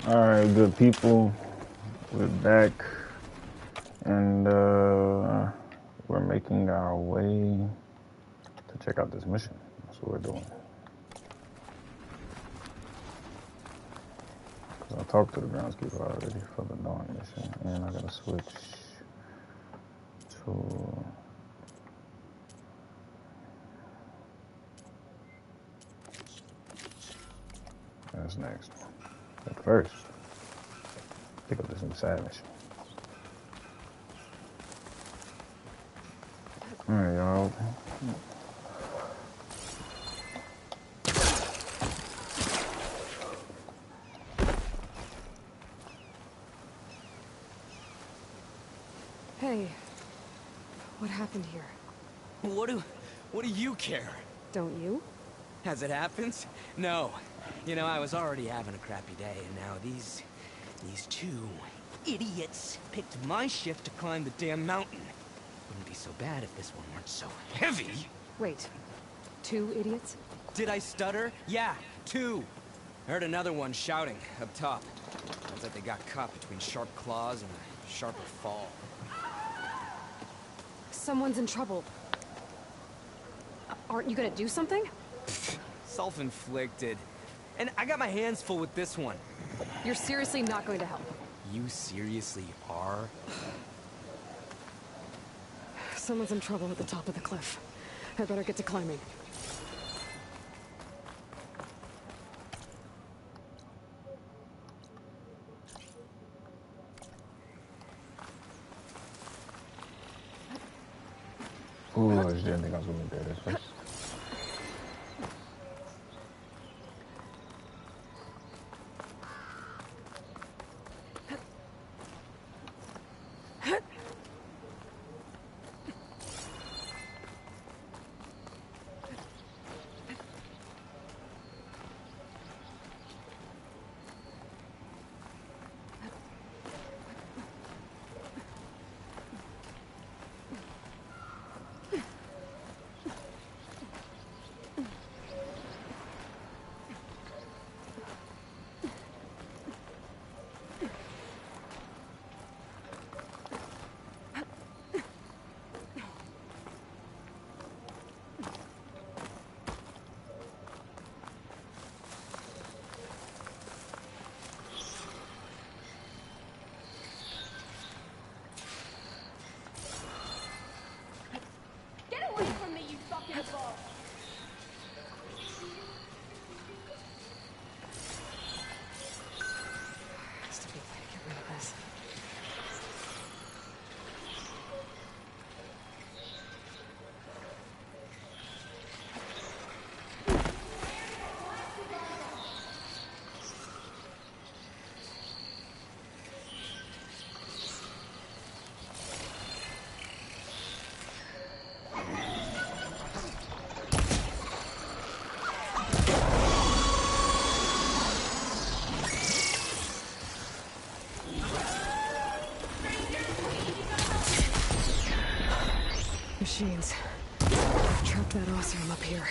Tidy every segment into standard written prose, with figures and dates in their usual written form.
Alright, good people. We're back. And we're making our way to check out this mission. That's what we're doing. Because I talked to the groundskeeper already for the dawn mission. And I gotta switch to... That's next. But first, pick up this new side mission. Alright, y'all. Hey, what happened here? What do you care? Don't you? As it happens? No. You know, I was already having a crappy day, and now these two idiots picked my shift to climb the damn mountain. Wouldn't be so bad if this one weren't so heavy. Wait, 2 idiots? Did I stutter? Yeah, 2. I heard another one shouting up top. Sounds like they got caught between sharp claws and a sharper fall. Someone's in trouble. Aren't you gonna do something? Self-inflicted. And I got my hands full with this one. You're seriously not going to help? You seriously are? Someone's in trouble at the top of the cliff. I better get to climbing. Ooh, I didn't think I was gonna make that first. Machines. I've trapped that Oseram up here.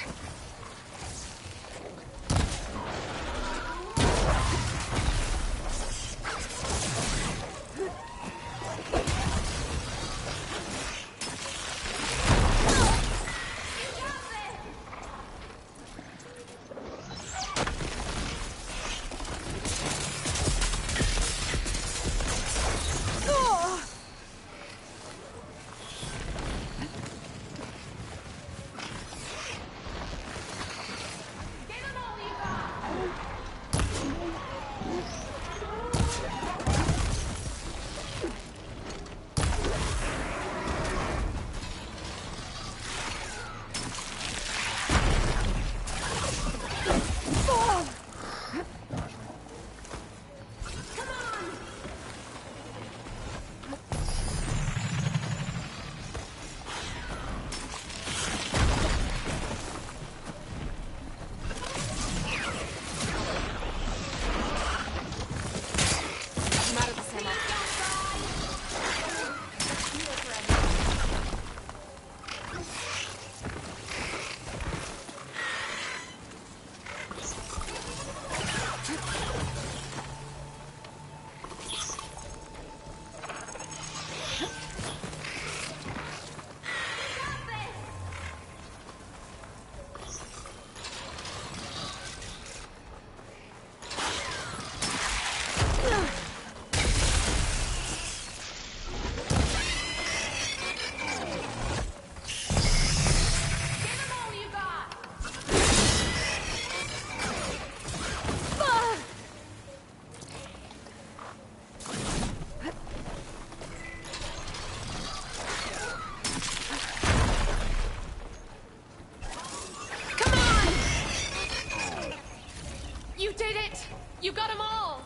You got them all!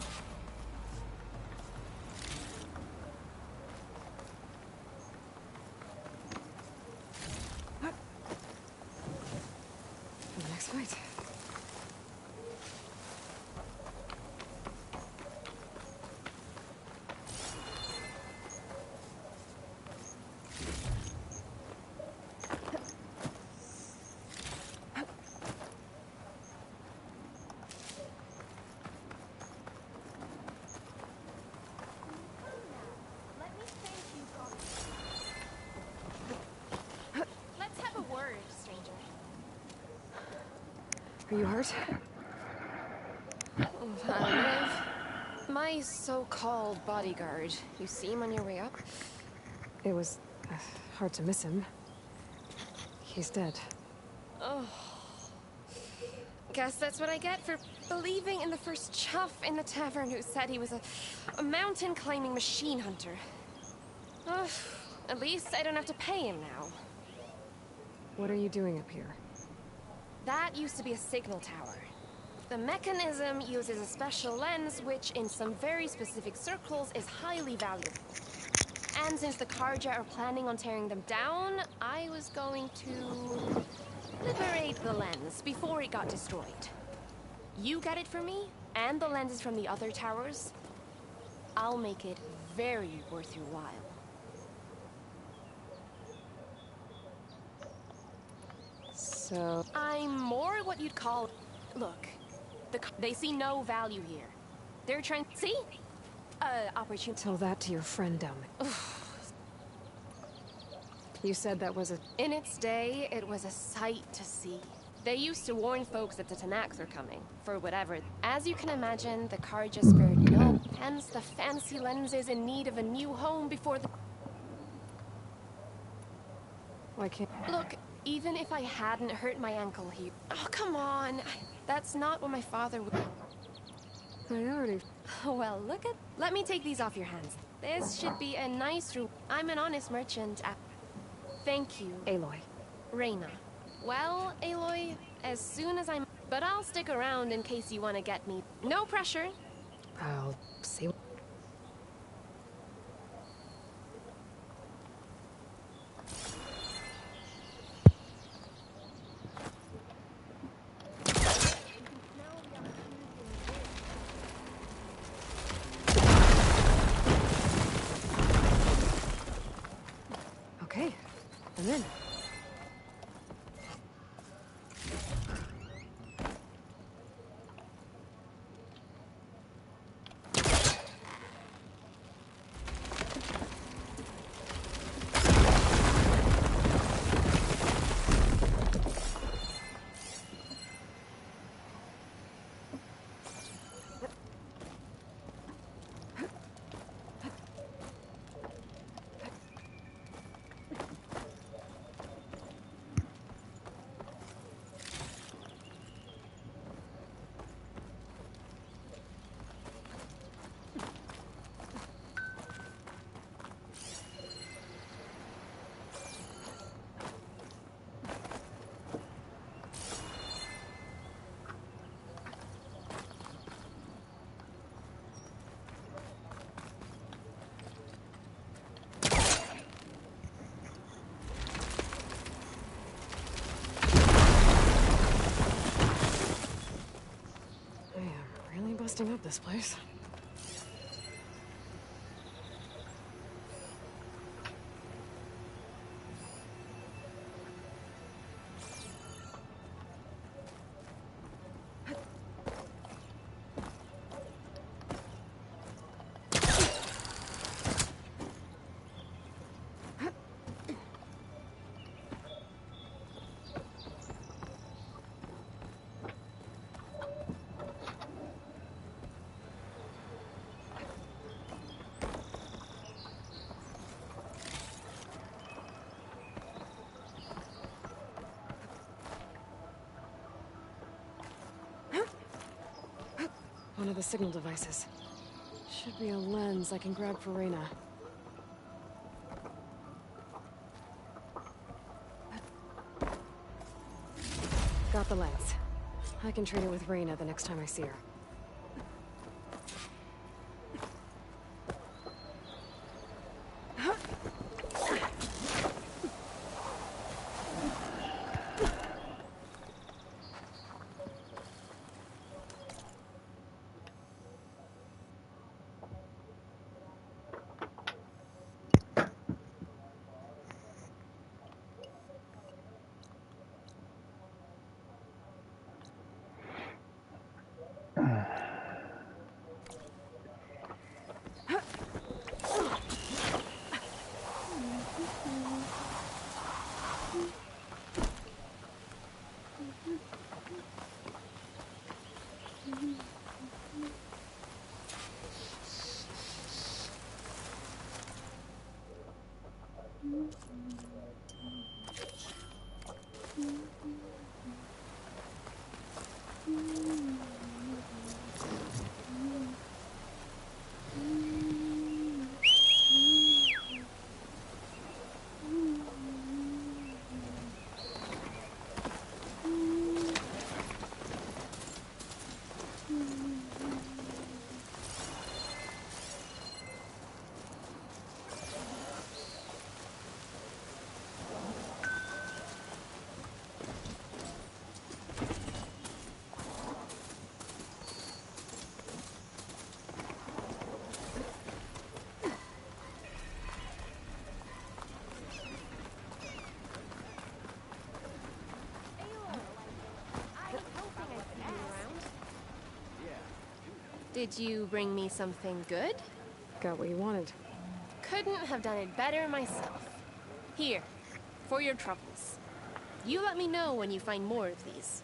For the next fight. Let's have a word, stranger. Are you hurt? I live. My so-called bodyguard. You see him on your way up? It was hard to miss him. He's dead. Oh. Guess that's what I get for believing in the first chuff in the tavern who said he was a mountain-climbing machine hunter. Ugh. At least I don't have to pay him now. What are you doing up here? That used to be a signal tower. The mechanism uses a special lens which, in some very specific circles, is highly valuable. And since the Karja are planning on tearing them down, I was going to liberate the lens before it got destroyed. You get it for me, and the lenses from the other towers. I'll make it very worth your while. So... I'm more what you'd call... Look, they see no value here. They're trying... See? Opportunity. Tell that to your friend down there. You said that was a... In its day, it was a sight to see. They used to warn folks that the Tanaks are coming, for whatever. As you can imagine, the Karja spared no, hence the fancy lens is in need of a new home before the... Why can't... Look, even if I hadn't hurt my ankle here... Oh, come on. That's not what my father would... I already... Well, look at... Let me take these off your hands. This should be a nice room. I'm an honest merchant. Thank you. Aloy. Reyna. Well, Aloy, as soon as I'm... But I'll stick around in case you want to get me. No pressure. I'll see... Okay, I'm in. Busting up this place. One of the signal devices. Should be a lens I can grab for Reyna. Got the lens. I can trade it with Reyna the next time I see her. Did you bring me something good? Got what you wanted. Couldn't have done it better myself. Here, for your troubles. You let me know when you find more of these.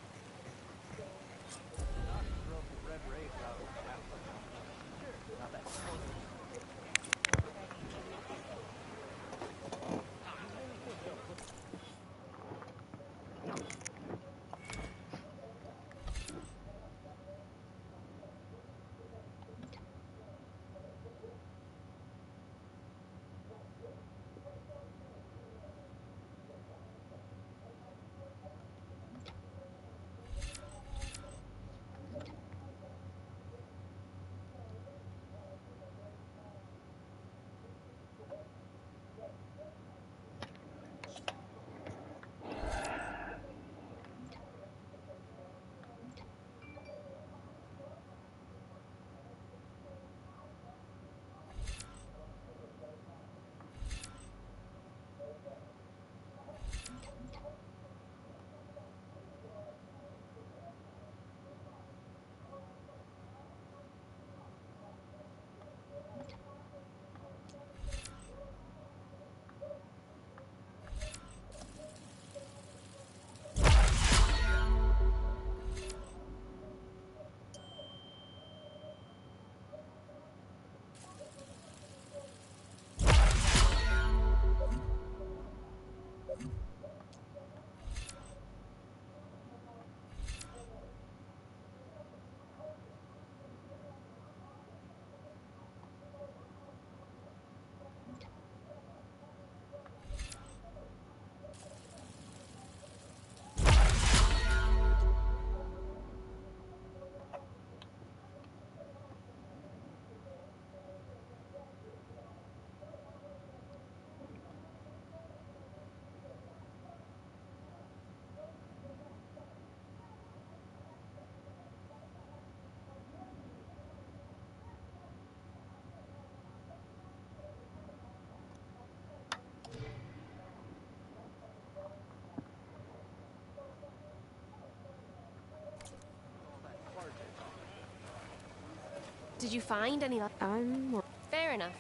Did you find any? Fair enough.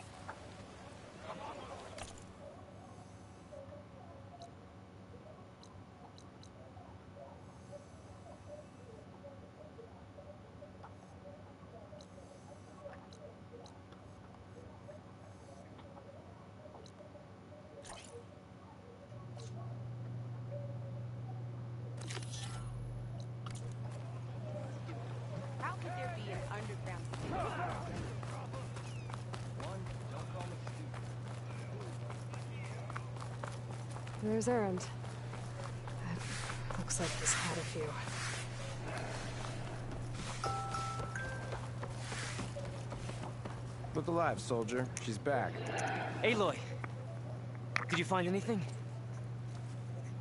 How could there be an underground? There's Errand. Looks like he's had a few. Look alive, soldier. She's back. Aloy! Did you find anything?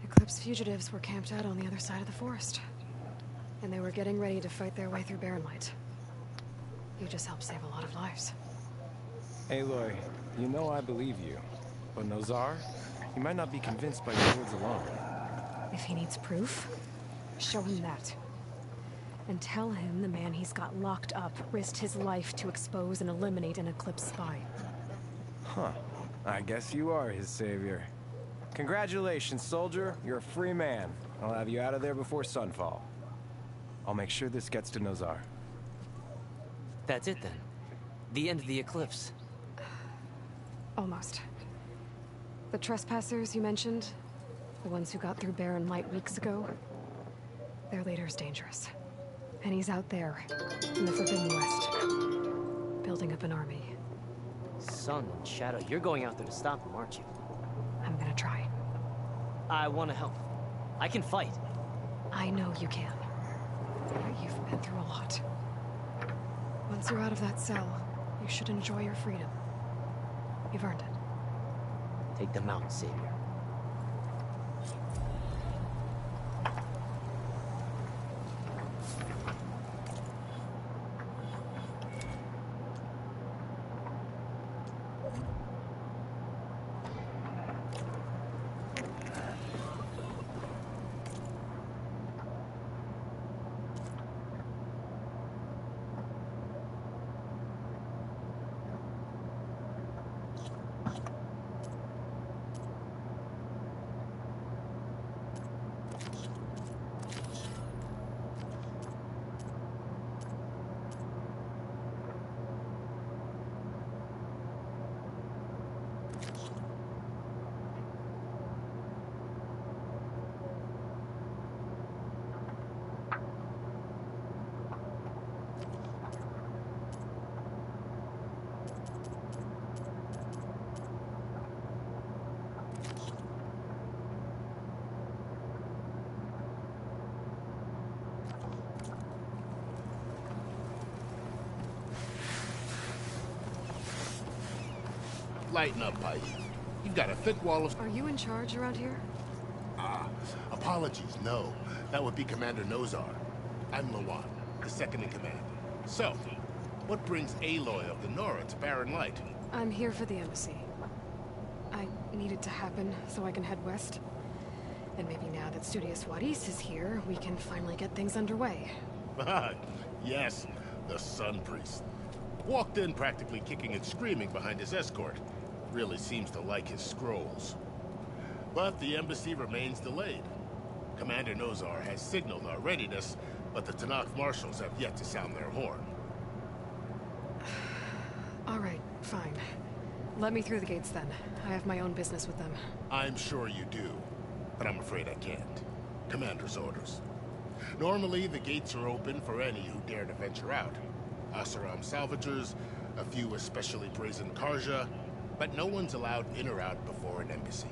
Eclipse fugitives were camped out on the other side of the forest. And they were getting ready to fight their way through Barren Light. You just helped save a lot of lives. Aloy, you know I believe you. But Nozar, he might not be convinced by your words alone. If he needs proof, show him that. And tell him the man he's got locked up risked his life to expose and eliminate an Eclipse spy. Huh. I guess you are his savior. Congratulations, soldier. You're a free man. I'll have you out of there before sunfall. I'll make sure this gets to Nozar. That's it then. The end of the eclipse. Almost. The trespassers you mentioned, the ones who got through Barren Light weeks ago, their leader's dangerous. And he's out there, in the Forbidden West, building up an army. Sun and Shadow, you're going out there to stop him, aren't you? I'm gonna try. I want to help. I can fight. I know you can. But you've been through a lot. Once you're out of that cell, you should enjoy your freedom. You've earned it. Take them out, Savior. Lighten up, Pike. You've got a thick wall of... Are you in charge around here? Apologies, no. That would be Commander Nozar. I'm Lawan, the second in command. So, what brings Aloy of the Nora to Barren Light? I'm here for the embassy. I need it to happen so I can head west. And maybe now that Studious Wadis is here, we can finally get things underway. Yes, the Sun Priest. Walked in practically kicking and screaming behind his escort. Really seems to like his scrolls. But the embassy remains delayed. Commander Nozar has signaled our readiness, but the Tanakh marshals have yet to sound their horn. All right, fine. Let me through the gates then. I have my own business with them. I'm sure you do, but I'm afraid I can't. Commander's orders. Normally, the gates are open for any who dare to venture out. Asaram salvagers, a few especially brazen Karja, but no one's allowed in or out before an embassy.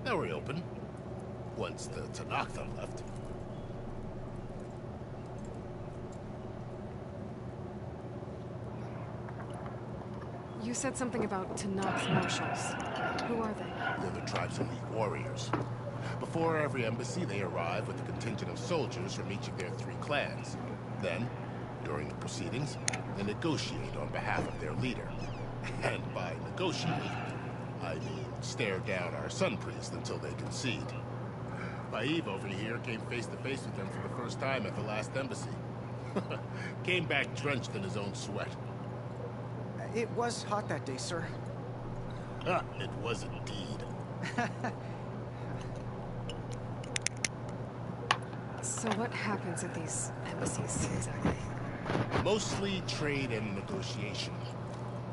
Now we're open, once the Tanakh have left. You said something about Tanakh's marshals. Who are they? They're the tribe's elite warriors. Before every embassy, they arrive with a contingent of soldiers from each of their 3 clans. Then, during the proceedings, they negotiate on behalf of their leader. And by negotiate, I mean stare down our Sun Priest until they concede. Baib over here came face to face with them for the first time at the last embassy. Came back drenched in his own sweat. It was hot that day, sir. It was indeed. So what happens at these embassies, exactly? Mostly trade and negotiation.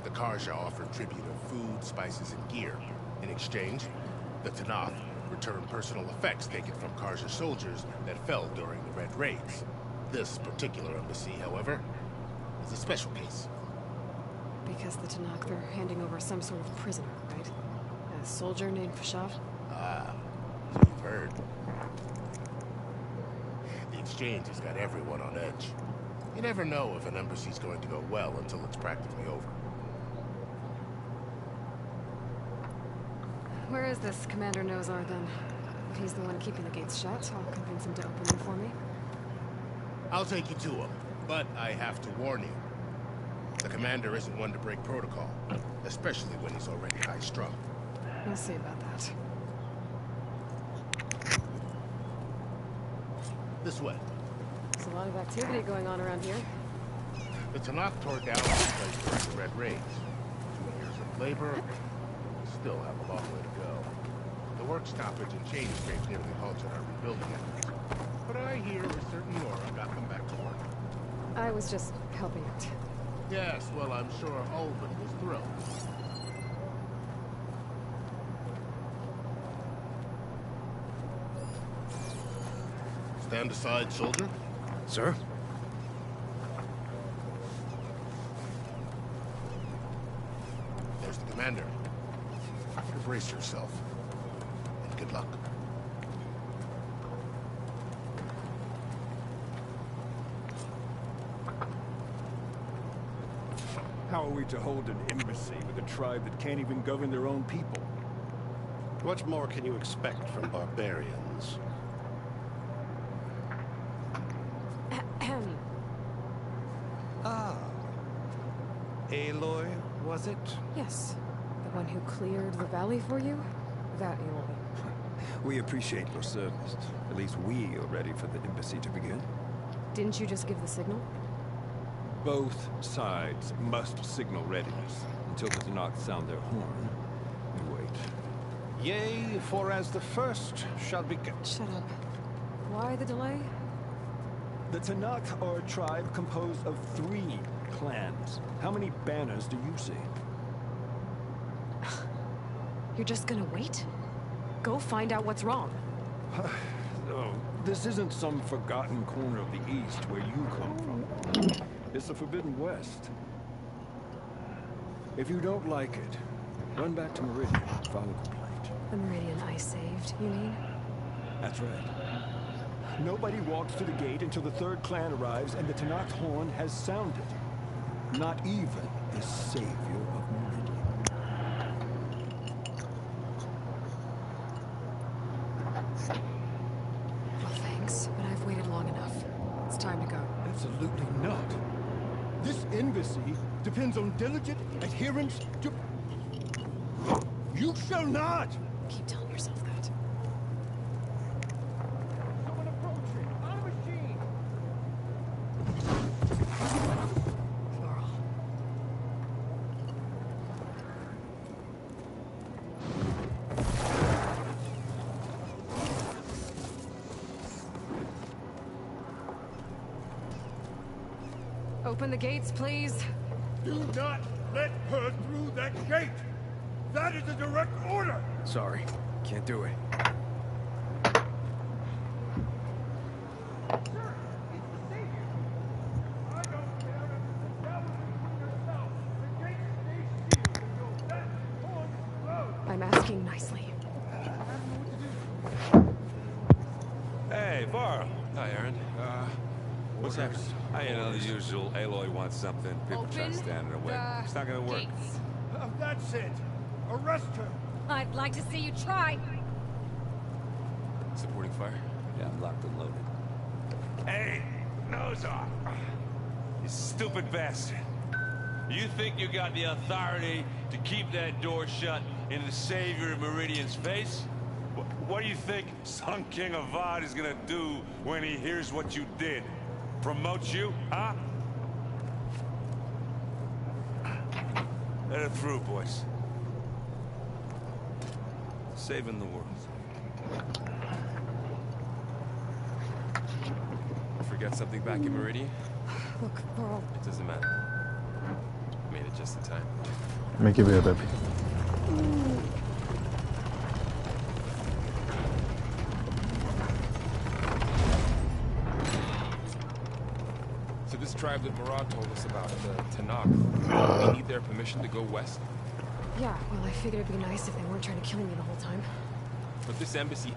The Karja offer tribute of food, spices, and gear. In exchange, the Tanakh return personal effects taken from Karja soldiers that fell during the Red Raids. This particular embassy, however, is a special case. Because the Tanakh are handing over some sort of prisoner, right? A soldier named Fashav? Ah, so you've heard. The exchange has got everyone on edge. You never know if an embassy's going to go well until it's practically over. Where is this Commander Nozar, then? If he's the one keeping the gates shut, I'll convince him to open them for me. I'll take you to him, but I have to warn you. The commander isn't one to break protocol, especially when he's already high-strung. We'll see about that. This way. There's a lot of activity going on around here. The Tanakh tore down this place during the Red Raids. 2 years of labor, still have a long way to go. The work stoppage and change scrapes nearly halted our rebuilding efforts. But I hear a certain Nora got them back to work. I was just helping out. Yes, well, I'm sure Ulvin was thrilled. Stand aside, soldier. Sir? There's the commander. Brace yourself. And good luck. How are we to hold an embassy with a tribe that can't even govern their own people? What more can you expect from barbarians? Ah. Aloy, was it? Yes. The one who cleared the valley for you? That Aloy. We appreciate your service. At least we are ready for the embassy to begin. Didn't you just give the signal? Both sides must signal readiness. Until the Tanakh sound their horn, we wait. Yea, for as the first shall begin. Shut up. Why the delay? The Tanakh are a tribe composed of 3 clans. How many banners do you see? You're just gonna wait? Go find out what's wrong. No, this isn't some forgotten corner of the East where you come from. It's the Forbidden West. If you don't like it, run back to Meridian and file a complaint. The Meridian I saved, you mean? That's right. Nobody walks to the gate until the 3rd clan arrives and the Tanakh's horn has sounded. Not even the savior of Meridian. Well, thanks, but I've waited long enough. It's time to go. Absolutely not. This embassy depends on diligent adherence to... You shall not! Keep telling yourself that. Someone approaching! On a machine! Laurel. Open the gates, please. Do not let her through that gate! That is a direct order! Sorry, can't do it. I'm asking nicely. Hey, Varl. Hi, Aaron. What's happening? You know, the usual. Aloy wants something. People try to stand in her way. It's not gonna work. That's it! Arrest her! I'd like to see you try. Supporting fire? Yeah, I'm locked and loaded. Hey, nose off. You stupid bastard. You think you got the authority to keep that door shut in the savior of Meridian's face? What do you think Sun King Avad is gonna do when he hears what you did? Promote you, huh? Let her through, boys. Saving the world. Forget something back in Meridian? Look, Laurel. It doesn't matter. Made it just in time. Me give you a baby. So this tribe that Murad told us about, the Tanakh, we need their permission to go west? Yeah, well, I figured it'd be nice if they weren't trying to kill me the whole time. But this embassy...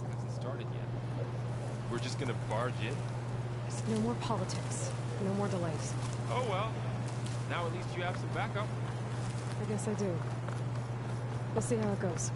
hasn't started yet. We're just gonna barge in? Just no more politics. No more delays. Oh well. Now at least you have some backup. I guess I do. We'll see how it goes.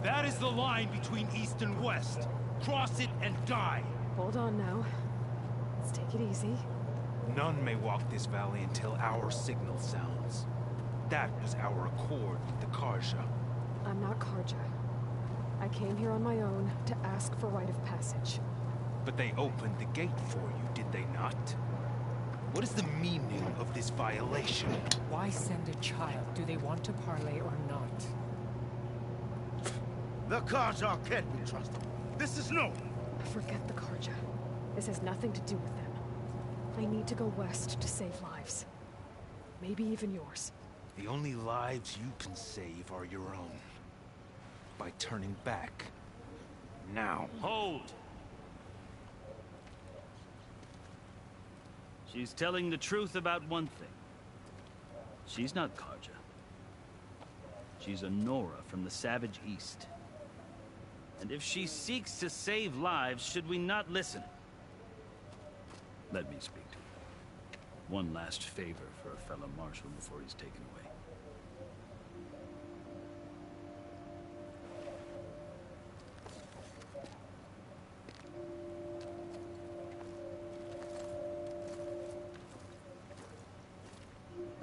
That is the line between East and West. Cross it and die. Hold on now. Let's take it easy. None may walk this valley until our signal sounds. That was our accord with the Karja. I'm not Karja. I came here on my own to ask for rite of passage. But they opened the gate for you, did they not? What is the meaning of this violation? Why send a child? Do they want to parley or not? The Karja can't be trusted. This is no. Forget the Karja. This has nothing to do with them. I need to go west to save lives. Maybe even yours. The only lives you can save are your own. By turning back. Now. Hold! She's telling the truth about one thing. She's not Karja. She's a Nora from the Savage East. And if she seeks to save lives, should we not listen? Let me speak to her. One last favor for a fellow marshal before he's taken away.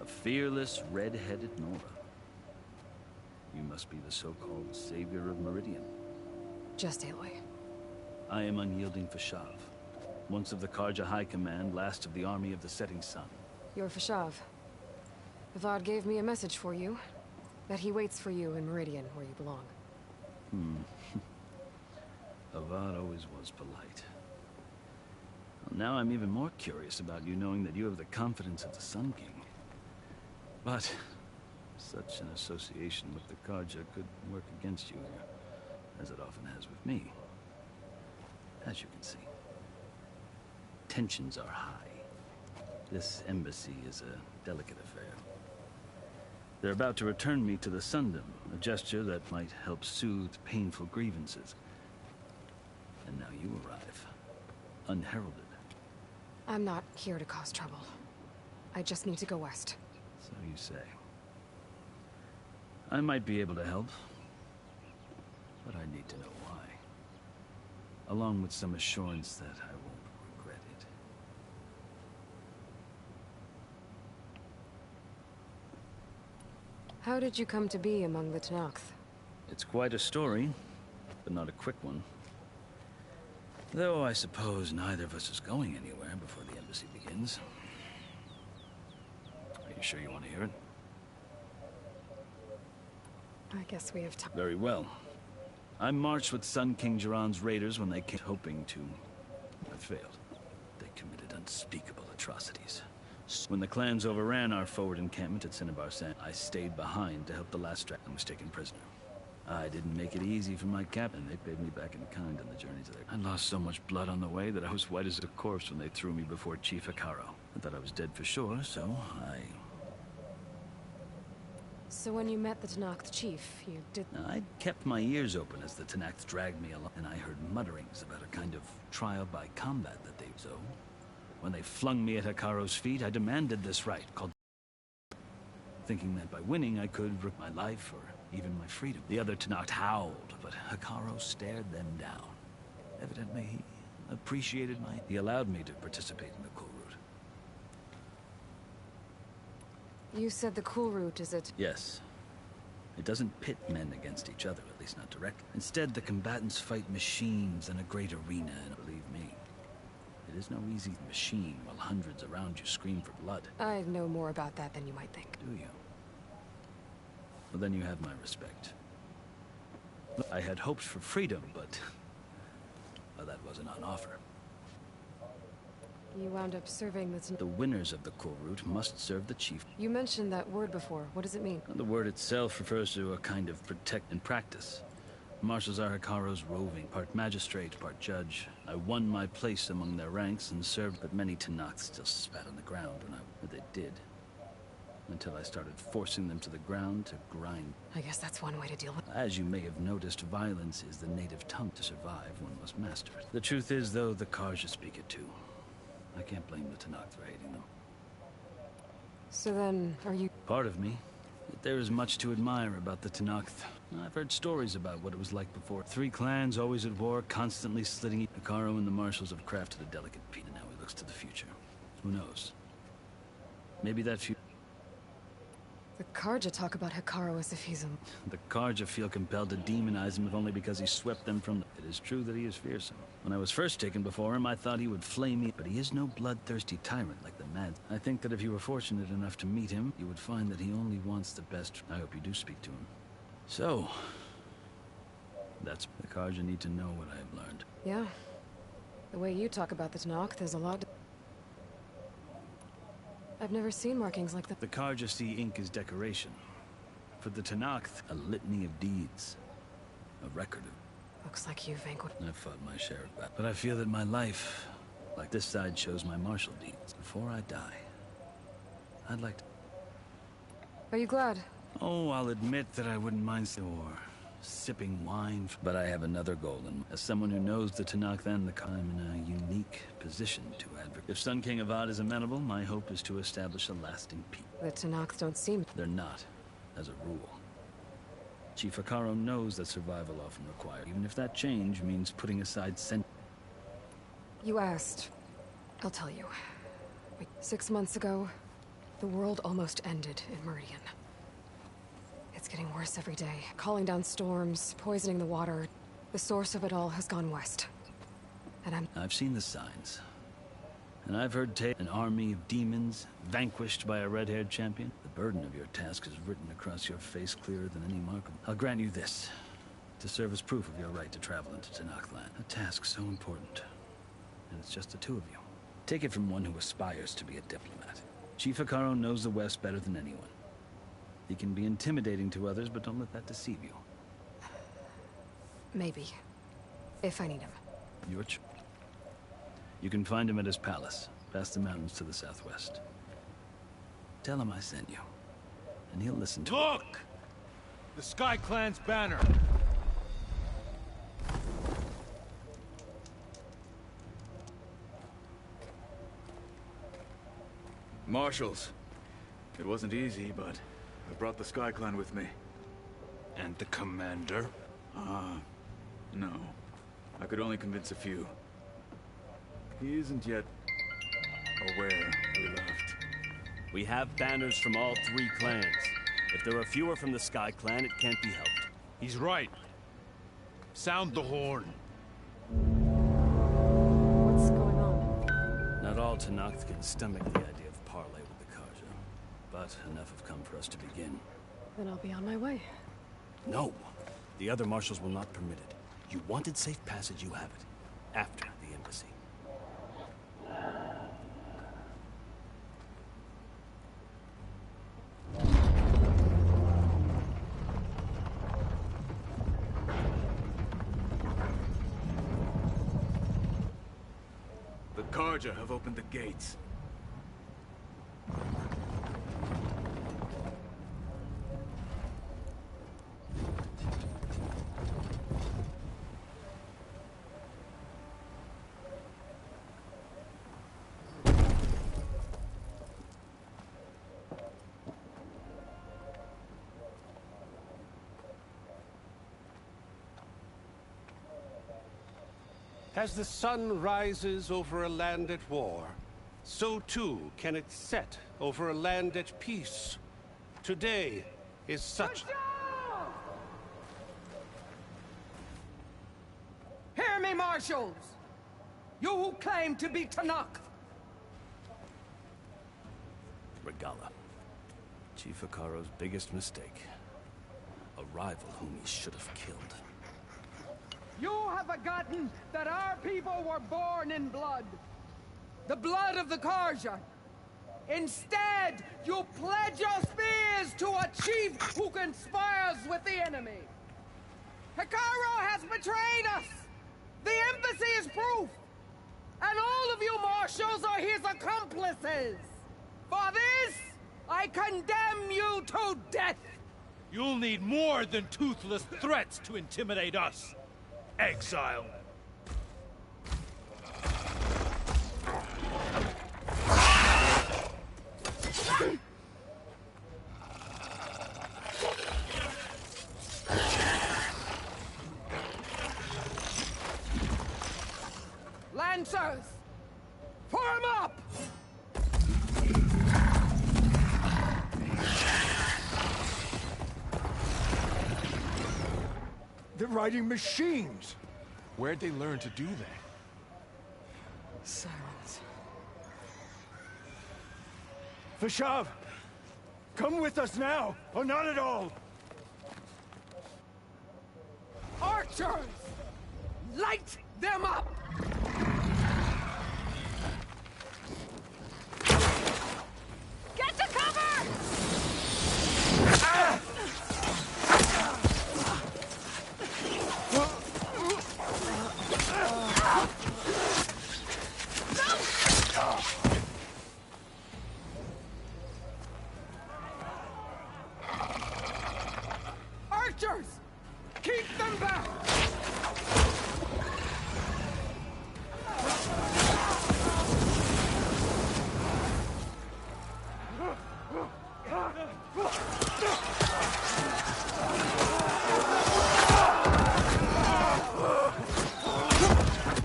A fearless, red-headed Nora. You must be the so-called savior of Meridian. Just Aloy. I am unyielding Fashav. Once of the Karja High Command, last of the army of the Setting Sun. You're Fashav. Avad gave me a message for you. That he waits for you in Meridian, where you belong. Avad always was polite. Well, now I'm even more curious about you knowing that you have the confidence of the Sun King. But such an association with the Karja could work against you here, as it often has with me. As you can see. Tensions are high. This embassy is a delicate affair. They're about to return me to the Sundom, a gesture that might help soothe painful grievances. And now you arrive, unheralded. I'm not here to cause trouble. I just need to go west. So you say. I might be able to help, but I need to know why. Along with some assurance that I won't regret it. How did you come to be among the Tenakth? It's quite a story, but not a quick one. Though I suppose neither of us is going anywhere before the embassy begins. Are you sure you want to hear it? I guess we have time. Very well. I marched with Sun King Jiran's raiders when they came, hoping to... I failed. They committed unspeakable atrocities. When the clans overran our forward encampment at Cinnabar Sand, I stayed behind to help the last dragon and was taken prisoner. I didn't make it easy for my captain. They paid me back in kind on the journey to their... I lost so much blood on the way that I was white as a corpse when they threw me before Chief Hikaro. I thought I was dead for sure, so I... So when you met the Tenakth chief, you did... I kept my ears open as the Tenakth dragged me along, and I heard mutterings about a kind of trial by combat that they... So, when they flung me at Hikaro's feet, I demanded this right, called... Thinking that by winning I could risk my life or even my freedom. The other Tenakth howled, but Hikaro stared them down. Evidently, he appreciated my... He allowed me to participate in the cool route. You said the cool route is it? Yes. It doesn't pit men against each other, at least not directly. Instead, the combatants fight machines in a great arena, and believe me, it is no easy machine while hundreds around you scream for blood. I know more about that than you might think. Do you? Well, then you have my respect. I had hoped for freedom, but... well, that wasn't on offer. You wound up serving the winners of the cool route must serve the chief. You mentioned that word before. What does it mean? The word itself refers to a kind of protect and practice. Marshals are Hikaro's roving, part magistrate, part judge. I won my place among their ranks and served, but many Tenakth still spat on the ground when they did. Until I started forcing them to the ground to grind. I guess that's one way to deal with it. As you may have noticed, violence is the native tongue. To survive, one must master it. The truth is, though, the Karja speak it too. I can't blame the Tenakth for hating them. So then, are you... Part of me Yet there is much to admire about the Tenakth. I've heard stories about what it was like before. 3 clans always at war, constantly slitting each. Hekarro and the marshals have crafted a delicate peace, and now he looks to the future. Who knows? Maybe that future... The Karja talk about Hekarro as if he's a... The Karja feel compelled to demonize him if only because he swept them from the... It is true that he is fearsome. When I was first taken before him, I thought he would flame me, but he is no bloodthirsty tyrant like the mad. I think that if you were fortunate enough to meet him, you would find that he only wants the best. I hope you do speak to him. So... That's... The Karja need to know what I have learned. Yeah. The way you talk about the Tenakth, there's a lot... I've never seen markings like that. The Karja see ink as decoration. For the Tenakth, a litany of deeds. A record of... Looks like you vanquished... I've fought my share of battles. But I feel that my life, like this side, shows my martial deeds. Before I die, I'd like to... Are you glad? Oh, I'll admit that I wouldn't mind or sipping wine. But I have another goal, and as someone who knows the Tenakth and the Karja, I'm in a unique position to advocate. If Sun King Avad is amenable, my hope is to establish a lasting peace. The Tenakth don't seem... They're not, as a rule. Chief Hekarro knows that survival often requires, even if that change means putting aside You asked. I'll tell you. 6 months ago, the world almost ended in Meridian. It's getting worse every day. Calling down storms, poisoning the water. The source of it all has gone west. And I've seen the signs. And I've heard an army of demons vanquished by a red-haired champion. The burden of your task is written across your face clearer than any mark. I'll grant you this, to serve as proof of your right to travel into Tenakthland. A task so important. And it's just the 2 of you. Take it from one who aspires to be a diplomat. Chief Hekarro knows the West better than anyone. He can be intimidating to others, but don't let that deceive you. maybe. If I need him. Your choice. You can find him at his palace, past the mountains to the southwest. Tell him I sent you, and he'll listen to Look! The Sky Clan's banner! Marshals. It wasn't easy, but I brought the Sky Clan with me. And the commander? No. I could only convince a few. He isn't yet aware we left. We have banners from all 3 clans. If there are fewer from the Sky Clan, it can't be helped. He's right. Sound the horn. What's going on? Not all Tenakth can stomach the idea of parley with the Karja, but enough have come for us to begin. Then I'll be on my way. No. The other marshals will not permit it. You wanted safe passage, you have it. After the embassy. The Karja have opened the gates. As the sun rises over a land at war, so too can it set over a land at peace. Today is such... Hear me, marshals! You who claim to be Tenakth! Regala. Chief Hekarro's biggest mistake. A rival whom he should have killed. You have forgotten that our people were born in blood. The blood of the Karja. Instead, you pledge your spears to a chief who conspires with the enemy. Hekarro has betrayed us. The embassy is proof. And all of you marshals are his accomplices. For this, I condemn you to death. You'll need more than toothless threats to intimidate us. Exile. Lancers! Form up! They're riding machines! Where'd they learn to do that? Sirens. Vashav! Come with us now, or not at all! Archers! Light them up! Get to cover! Ah! Archers! Keep them back!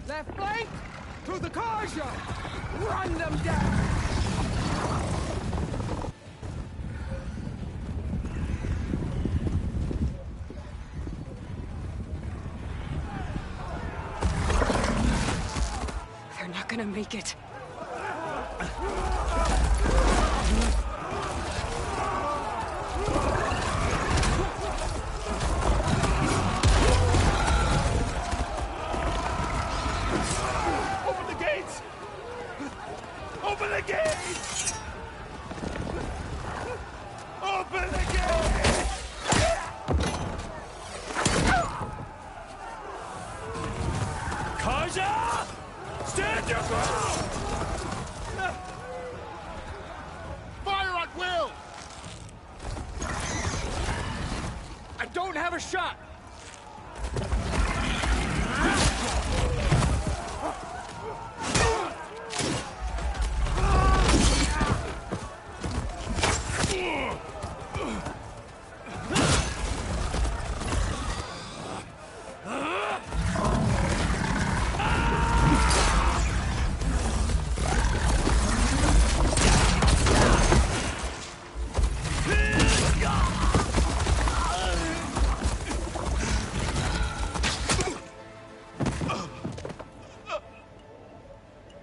Left flank! To the Karja! Run them down! They're not gonna make it. Open the gates! Open the gates! Open the gates! Karja! Stand your ground! Fire at will! I don't have a shot!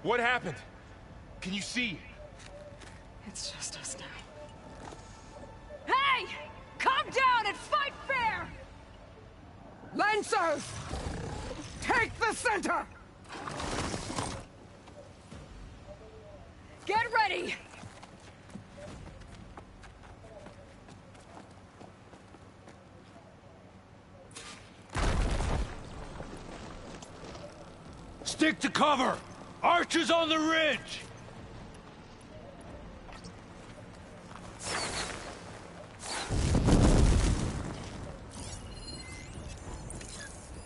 What happened? Can you see? It's just us now. Hey! Calm down and fight fair! Lancers! Take the center! Get ready! Stick to cover! Archers on the ridge!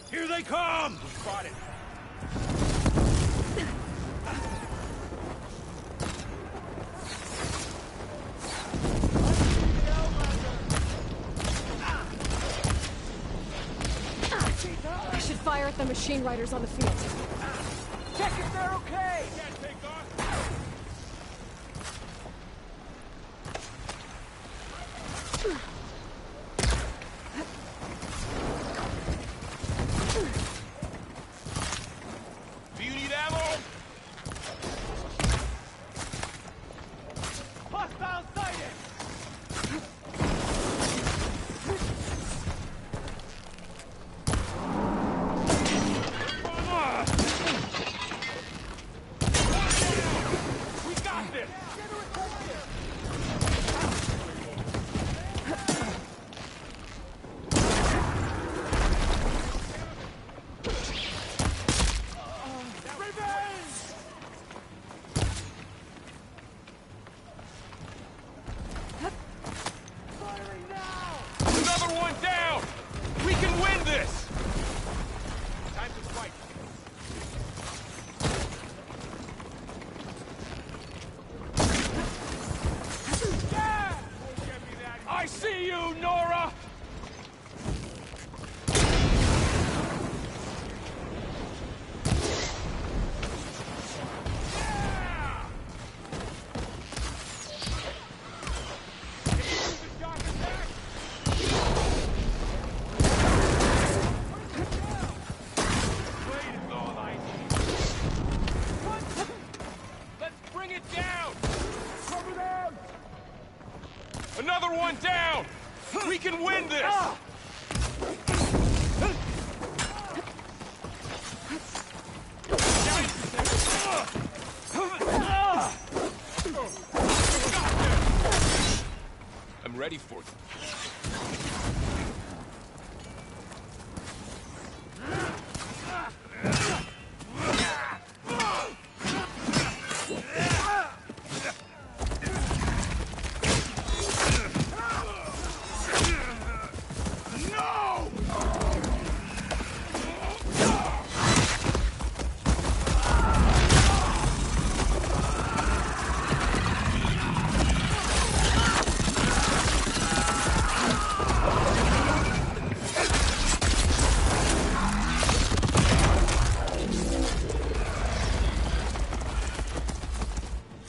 Here they come! Spotted. I should fire at the machine riders on the field. Check if they're okay! Do you need ammo? Hostile sighted! can win this! I'm ready for it.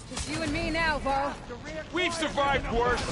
Just you and me now, Bo. We've survived worse.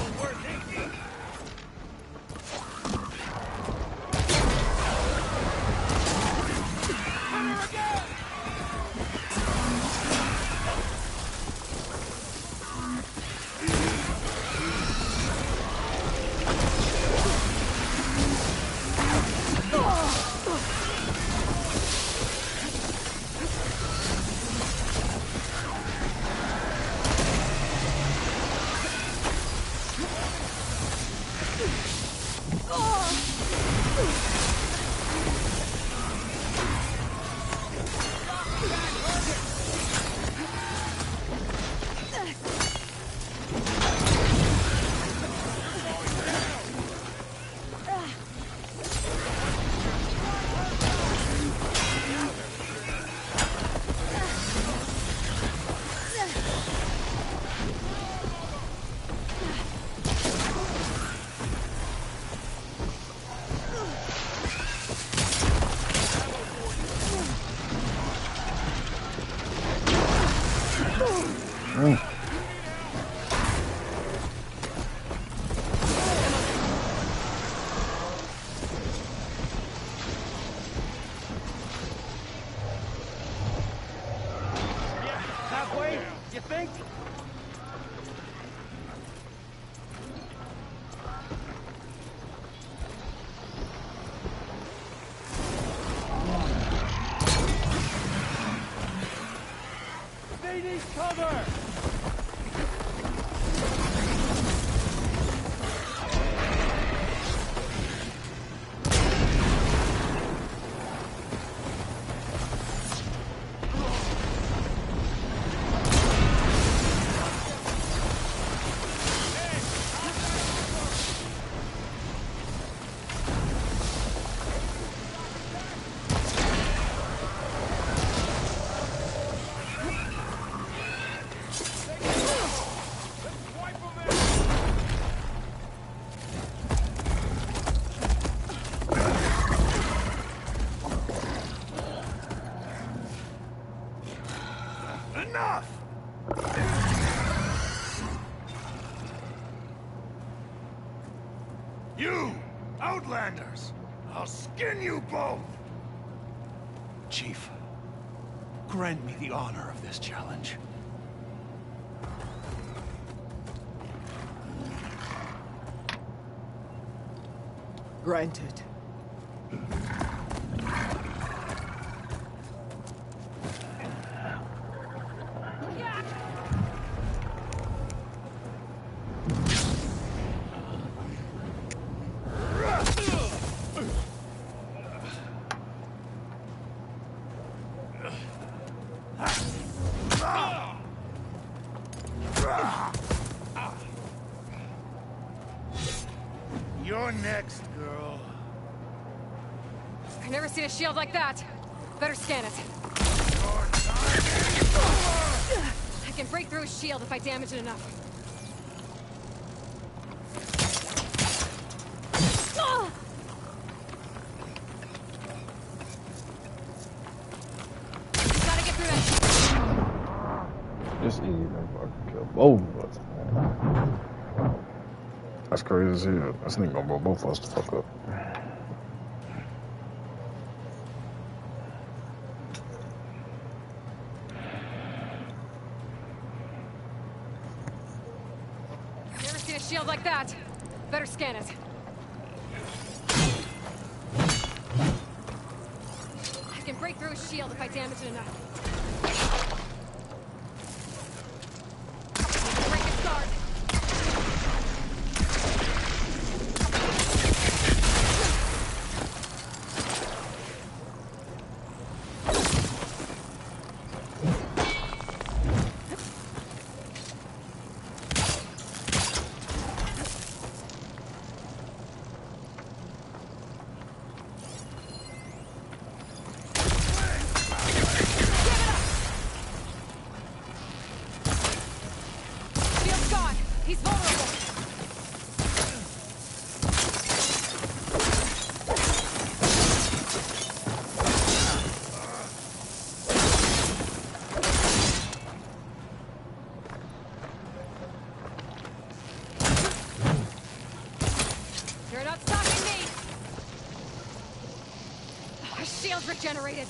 Halfway, you think? They need cover! Enough! You! Outlanders! I'll skin you both! Chief, grant me the honor of this challenge. Granted. You're next, girl. I've never seen a shield like that. Better scan it. I can break through a shield if I damage it enough. Gotta get through that. Just eat and fucking kill both of us, man. That's crazy as hell. This nigga gonna blow both of us the fuck up. Never seen a shield like that. Better scan it. break through his shield if I damage it enough. Break his guard. He's vulnerable. You're not stopping me. His shield's regenerated.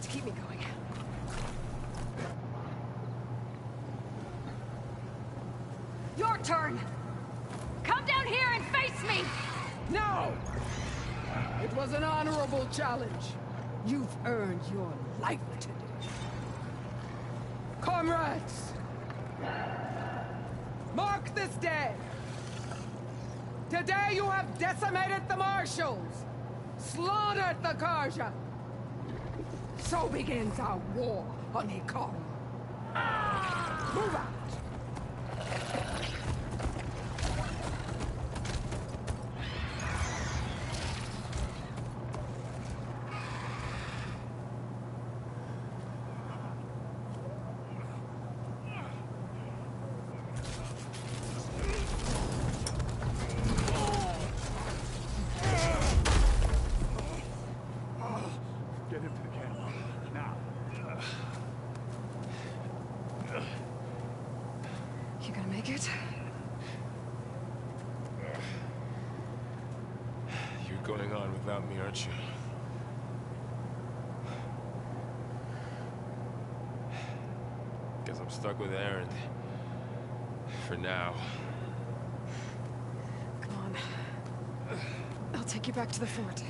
Keep me going. Your turn! Come down here and face me! No! It was an honorable challenge. You've earned your life today. Comrades! Mark this day! Today you have decimated the marshals! Slaughtered the Karja! So begins our war on Hikaru. Move out! Get him to the camera. Now. You gonna make it? You're going on without me, aren't you? Guess I'm stuck with Aaron. For now. Come on. I'll take you back to the fort.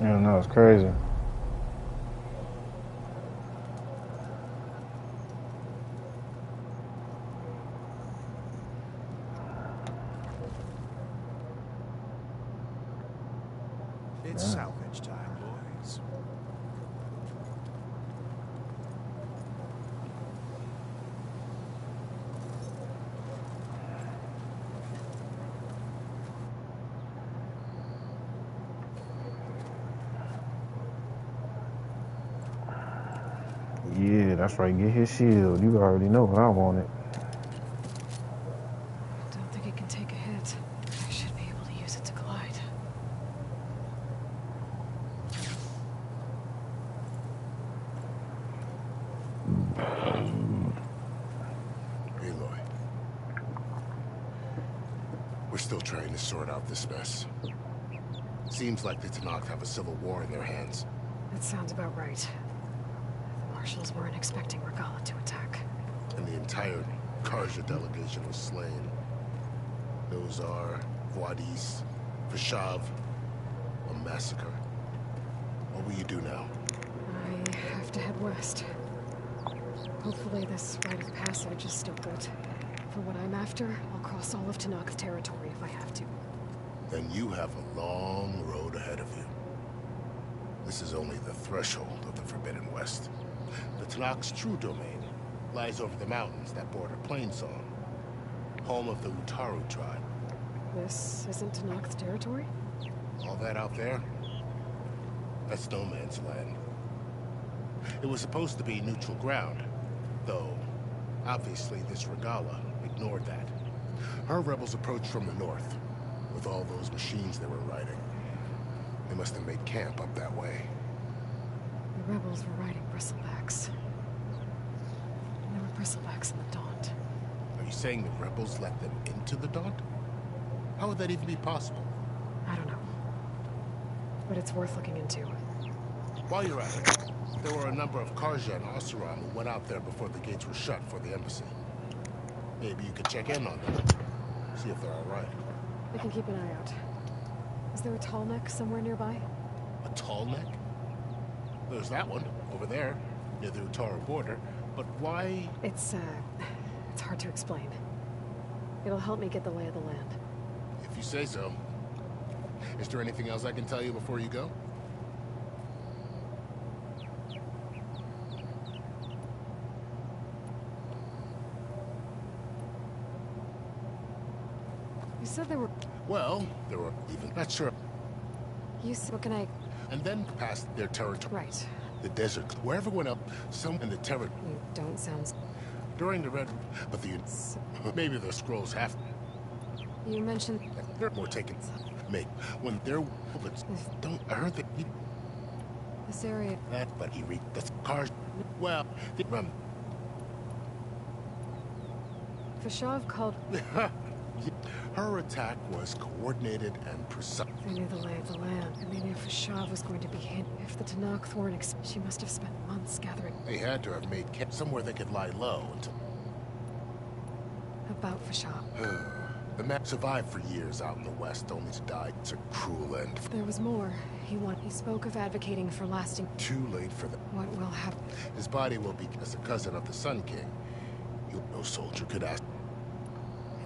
Yeah, no, it's crazy. It's salvage time, boys. Yeah, that's right. Get his shield. You already know what I wanted. Don't think it can take a hit. I should be able to use it to glide. We're still trying to sort out this mess. Seems like the Tanakh have a civil war in their hands. That sounds about right. The marshals weren't expecting Regala to attack. And the entire Karja delegation was slain. Nozar, Wadis, Vashav, a massacre. What will you do now? I have to head west. Hopefully this rite of passage is still good. For what I'm after, I'll cross all of Tanakh's territory if I have to. Then you have a long road ahead of you. This is only the threshold of the Forbidden West. The Tanakh's true domain lies over the mountains that border Plainsong, home of the Utaru tribe. This isn't Tanakh's territory? All that out there? That's no man's land. It was supposed to be neutral ground, though obviously this Regala ignored that. Her rebels approached from the north, with all those machines they were riding. They must have made camp up that way. The rebels were riding bristlebacks. And there were bristlebacks in the Daunt. Are you saying the rebels let them into the Daunt? How would that even be possible? I don't know. But it's worth looking into. While you're at it, there were a number of Karja and Oseram who went out there before the gates were shut for the embassy. Maybe you could check in on them. See if they're all right. I can keep an eye out. Is there a tall neck somewhere nearby? A tall neck? There's that one, over there, near the Utaru border. But why? It's hard to explain. It'll help me get the lay of the land. If you say so. Is there anything else I can tell you before you go? You said there were... Well, there were even... Not sure. You said... What can I... And then past their territory. Right. The desert. Wherever went up, some in the territory. You don't sound... During the Red... But the... Maybe the scrolls have... You mentioned... They're more taken... Make... When they're... Don't... I heard that... This area... That... But he reached the cars... Well... The... Vashav called... Her attack was coordinated and precise. They knew the lay of the land, and they knew Vashav was going to be hit. If the Tanakh weren't she must have spent months gathering... They had to have made camp somewhere they could lie low until... About Vashav. The man survived for years out in the west, only to die. It's a cruel end. There was more. He spoke of advocating for lasting... Too late for them. What will happen? His body will be as a cousin of the Sun King. No soldier could ask...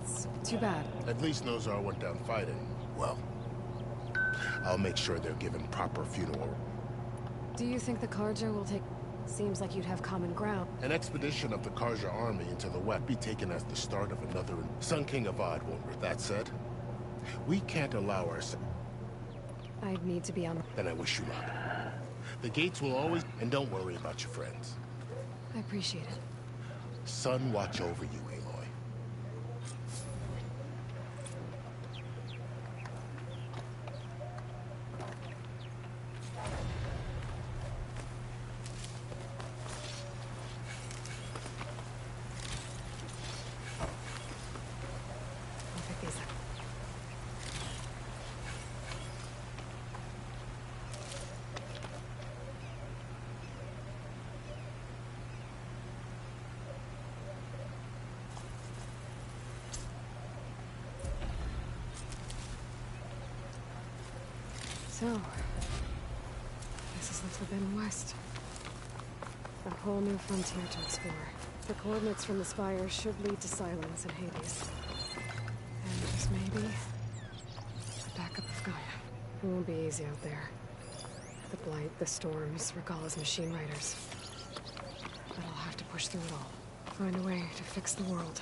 It's too bad. At least Nozar went down fighting. Well, I'll make sure they're given proper funeral. Do you think the Karja will take... Seems like you'd have common ground. An expedition of the Karja army into the west be taken as the start of another... Sun King Avad won't... That said, we can't allow ourselves... I'd need to be on... Then I wish you luck. The gates will always... And don't worry about your friends. I appreciate it. Sun watch over you, Aloy. So, this is the Forbidden West. A whole new frontier to explore. The coordinates from the spire should lead to Silence and Hades. And just maybe, the backup of Gaia. It won't be easy out there. The blight, the storms, Regala's machine riders. But I'll have to push through it all. Find a way to fix the world.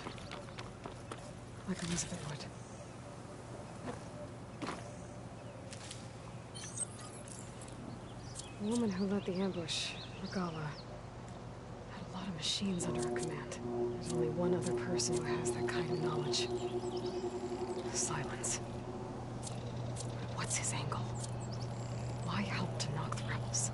Like Elizabeth would. The woman who led the ambush, Regala, had a lot of machines under her command. There's only one other person who has that kind of knowledge. Silence. But what's his angle? Why help to knock the rebels?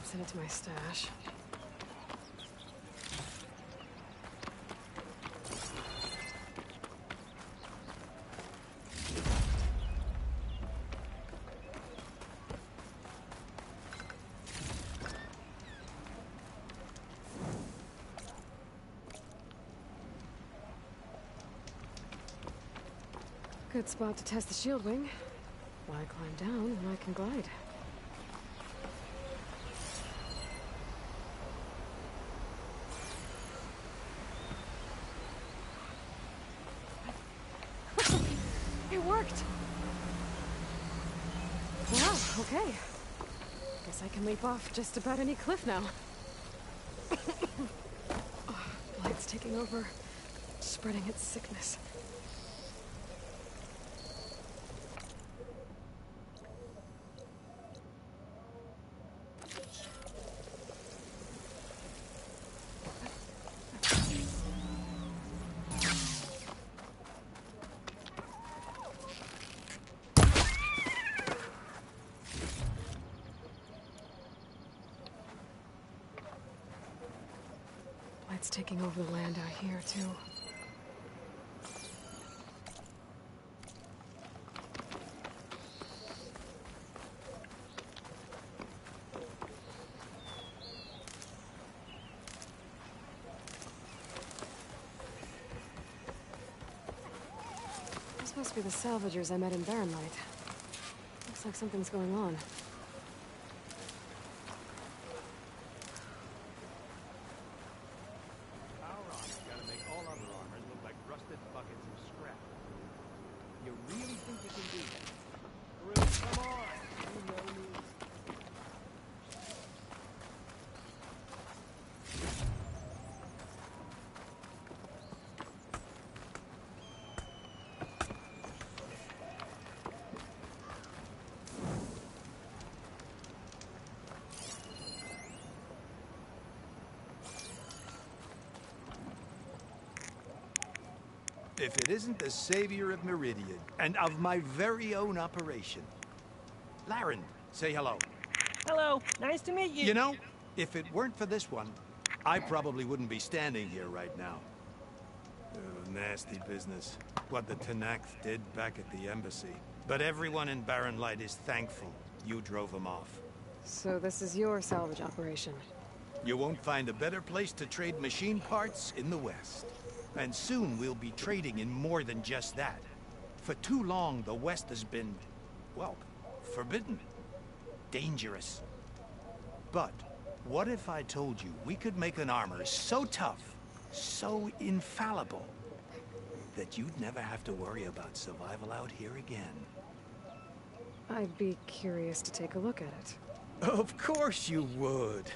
Send it to my stash. Good spot to test the shield wing. Why climb down when I can glide? It worked! Wow, okay. Guess I can leap off just about any cliff now. Oh, blight's taking over, spreading its sickness. It's taking over the land out here, too. This must be the salvagers I met in Barren Light. Looks like something's going on. If it isn't the savior of Meridian, and of my very own operation. Laren, say hello. Hello, nice to meet you. You know, if it weren't for this one, I probably wouldn't be standing here right now. Oh, nasty business. What the Tenakth did back at the embassy. But everyone in Barren Light is thankful you drove them off. So this is your salvage operation. You won't find a better place to trade machine parts in the West. And soon we'll be trading in more than just that. For too long, the West has been, well, forbidden. Dangerous. But what if I told you we could make an armor so tough, so infallible, that you'd never have to worry about survival out here again? I'd be curious to take a look at it. Of course you would.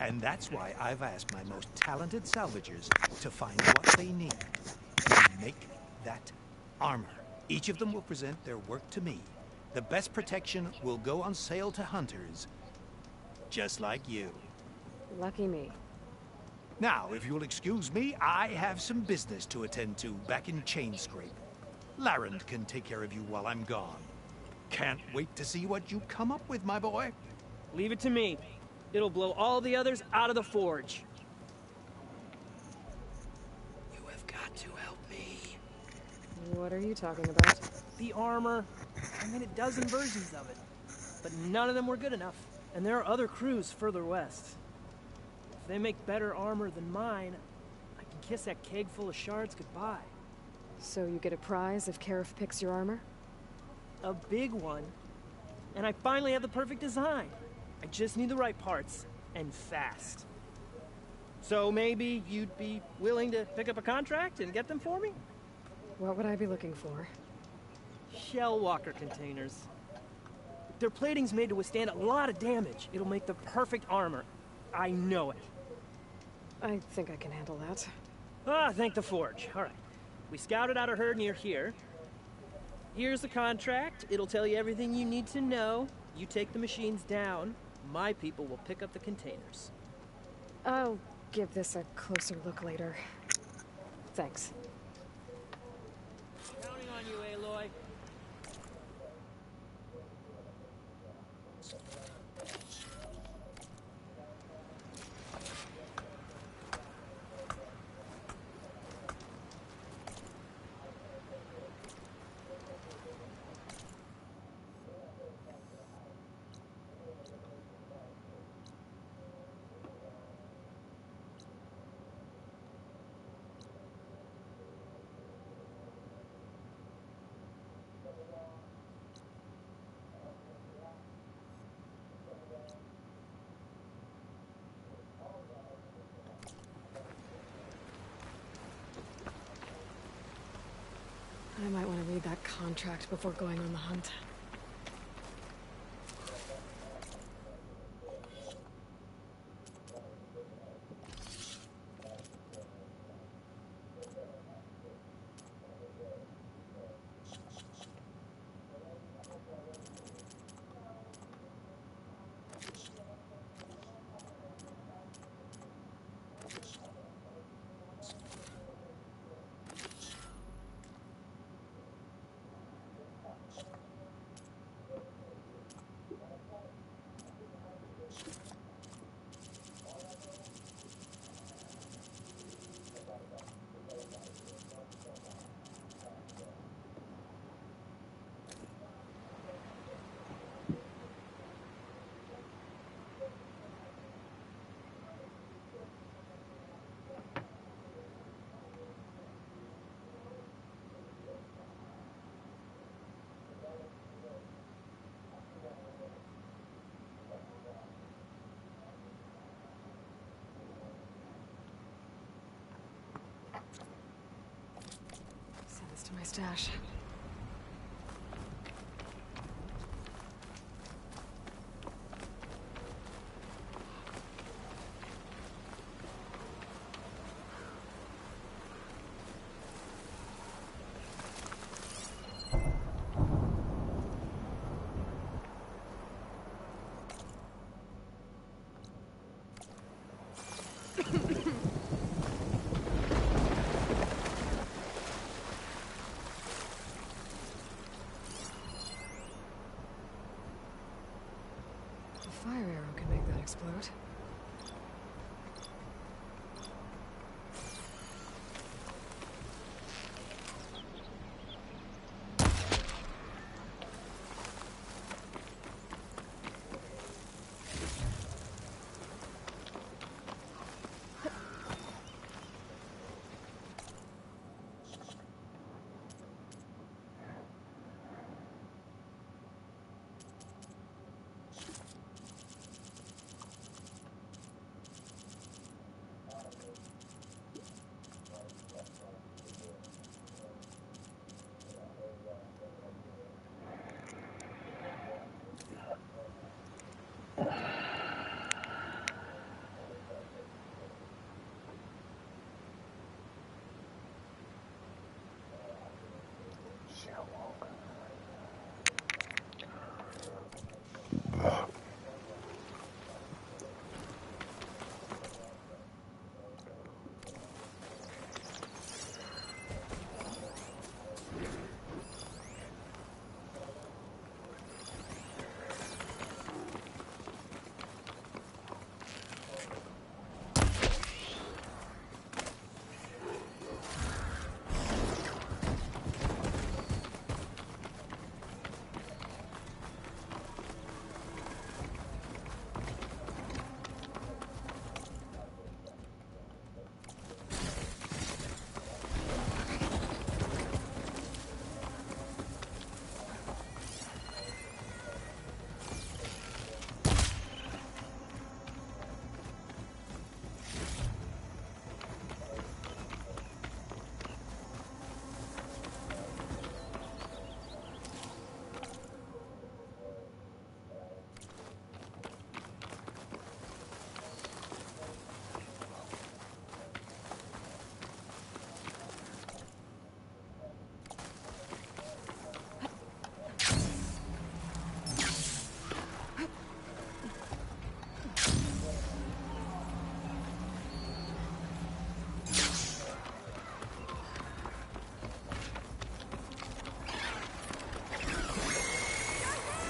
And that's why I've asked my most talented salvagers to find what they need to make that armor. Each of them will present their work to me. The best protection will go on sale to hunters, just like you. Lucky me. Now, if you'll excuse me, I have some business to attend to back in Chainscrape. Larend can take care of you while I'm gone. Can't wait to see what you come up with, my boy. Leave it to me. It'll blow all the others out of the forge. You have got to help me. What are you talking about? The armor. I made a dozen versions of it. But none of them were good enough. And there are other crews further west. If they make better armor than mine, I can kiss that keg full of shards goodbye. So you get a prize if Karif picks your armor? A big one. And I finally have the perfect design. I just need the right parts, and fast. So maybe you'd be willing to pick up a contract and get them for me? What would I be looking for? Shell walker containers. Their plating's made to withstand a lot of damage. It'll make the perfect armor. I know it. I think I can handle that. Ah, thank the forge. All right. We scouted out a herd near here. Here's the contract. It'll tell you everything you need to know. You take the machines down. My people will pick up the containers. I'll give this a closer look later. Thanks. Counting on you, Aloy. I might want to read that contract before going on the hunt. Send this to my stash. A fire arrow can make that explode.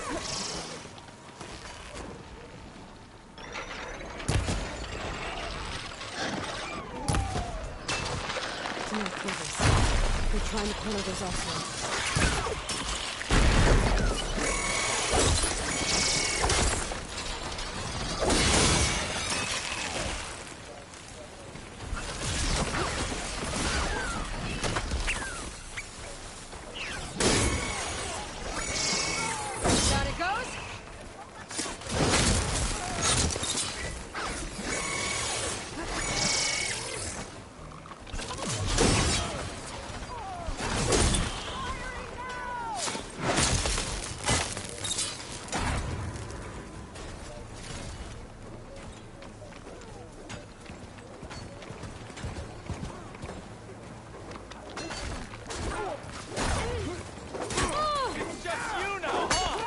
Tonight, quarters. They're trying to corner those offloads. Down it goes. It's just you now, huh?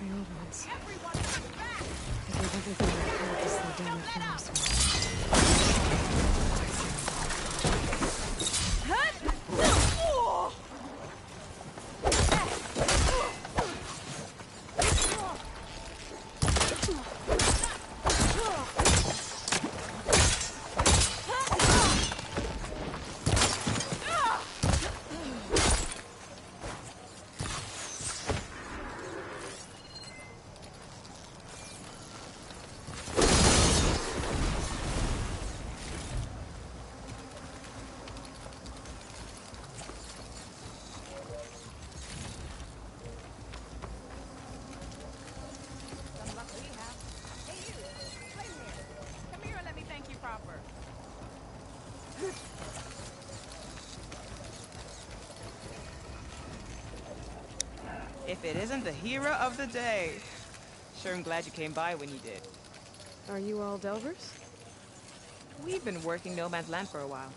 The old ones. They gave everything they could to slow down the flames. Some luck we have. Hey, you. Play here. Come here and let me thank you proper. If it isn't the hero of the day. Sure, I'm glad you came by when you did. Are you all Delvers? We've been working No Man's Land for a while.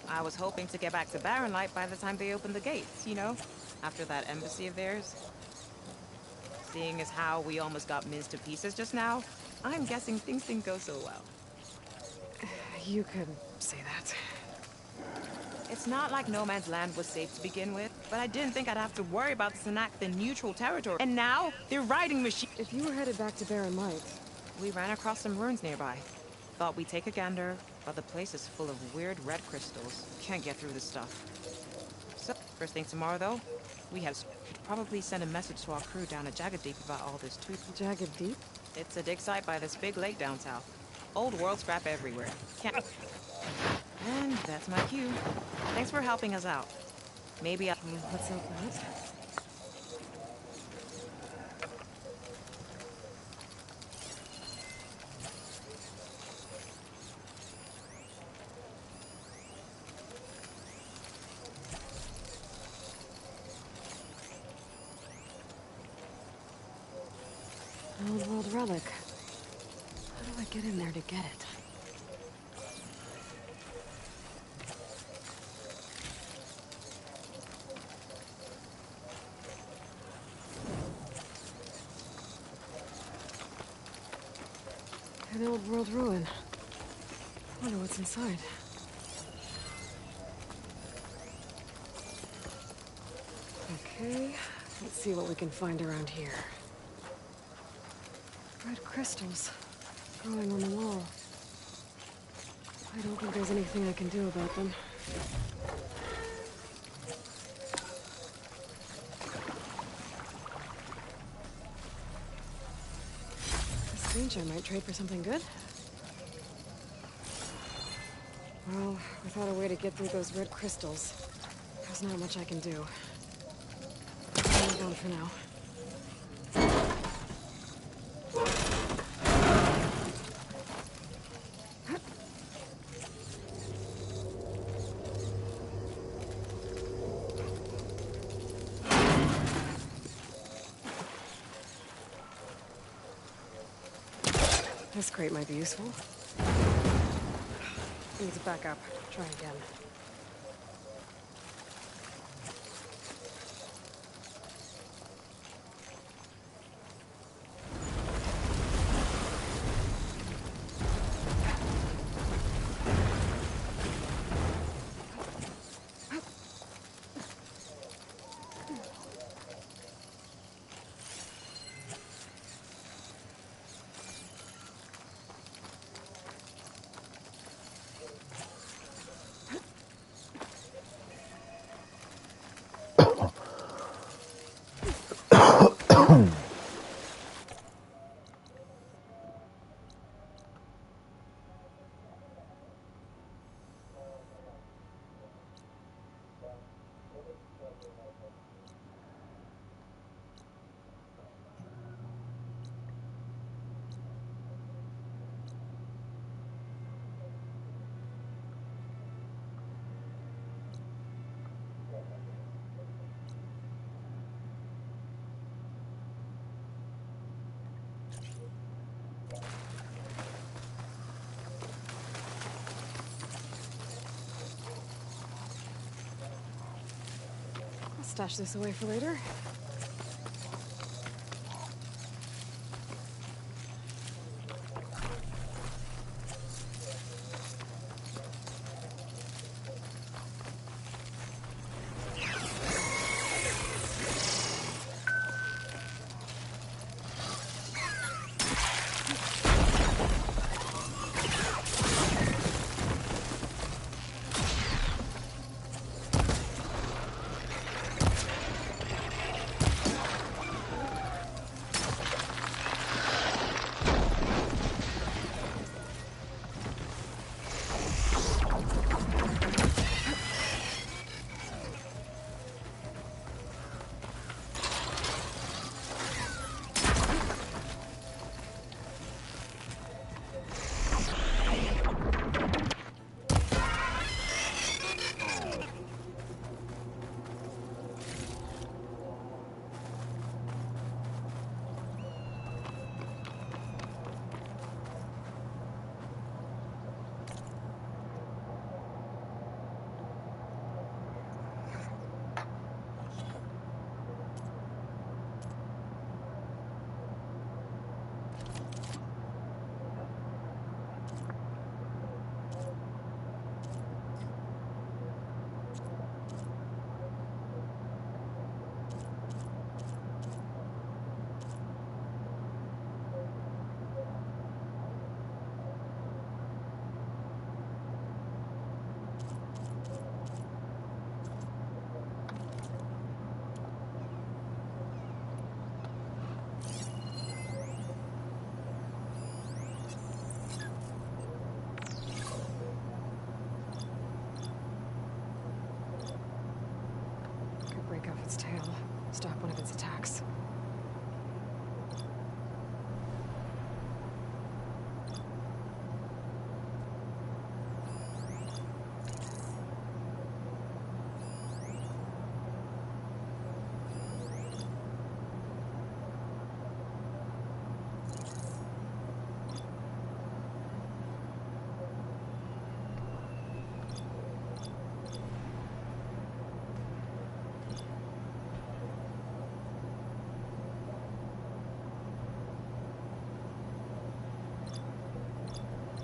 I was hoping to get back to Barren Light by the time they opened the gates, you know? After that embassy of theirs. Seeing as how we almost got minced to pieces just now, I'm guessing things didn't go so well. You could say that. It's not like No Man's Land was safe to begin with, but I didn't think I'd have to worry about this enact in neutral territory. And now, they're riding machines. If you were headed back to Barren Light... We ran across some ruins nearby. Thought we'd take a gander, but the place is full of weird red crystals. Can't get through this stuff. So, first thing tomorrow, though, we have probably send a message to our crew down at Jagged Deep about all this too. Jagged Deep? It's a dig site by this big lake down south. Old world scrap everywhere. Can't... And that's my cue. Thanks for helping us out. Maybe I... What's up with that? Old world relic. How do I get in there to get it? An old world ruin. Wonder what's inside. Okay, let's see what we can find around here. Red crystals growing on the wall. I don't think there's anything I can do about them. This danger might trade for something good. Well, without a way to get through those red crystals, there's not much I can do. Hold on for now. This crate might be useful. Needs a backup. Try again. stash this away for later. Break off its tail. Stop one of its attacks.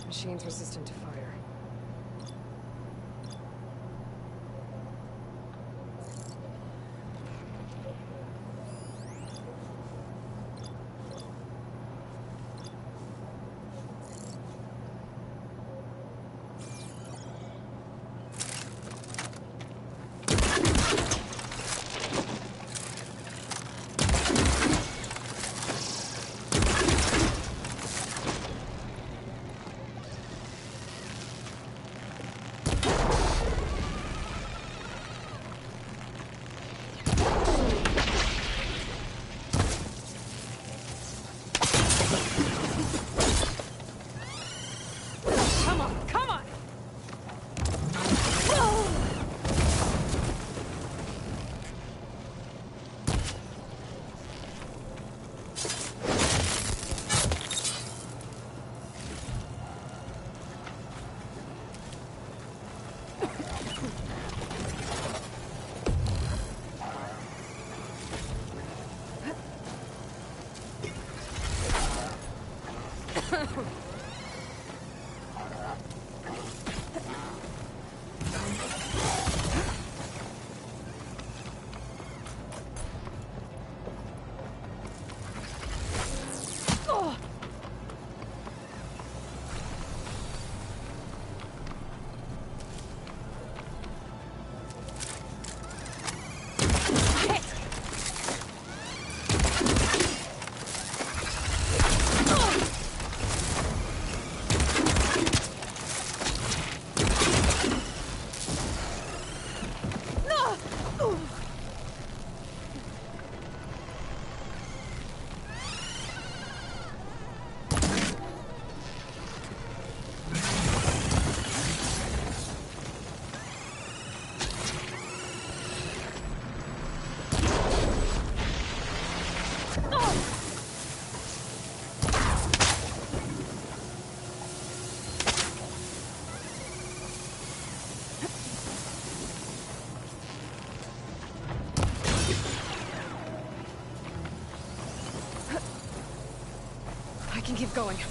Machine's resistant to fire. going.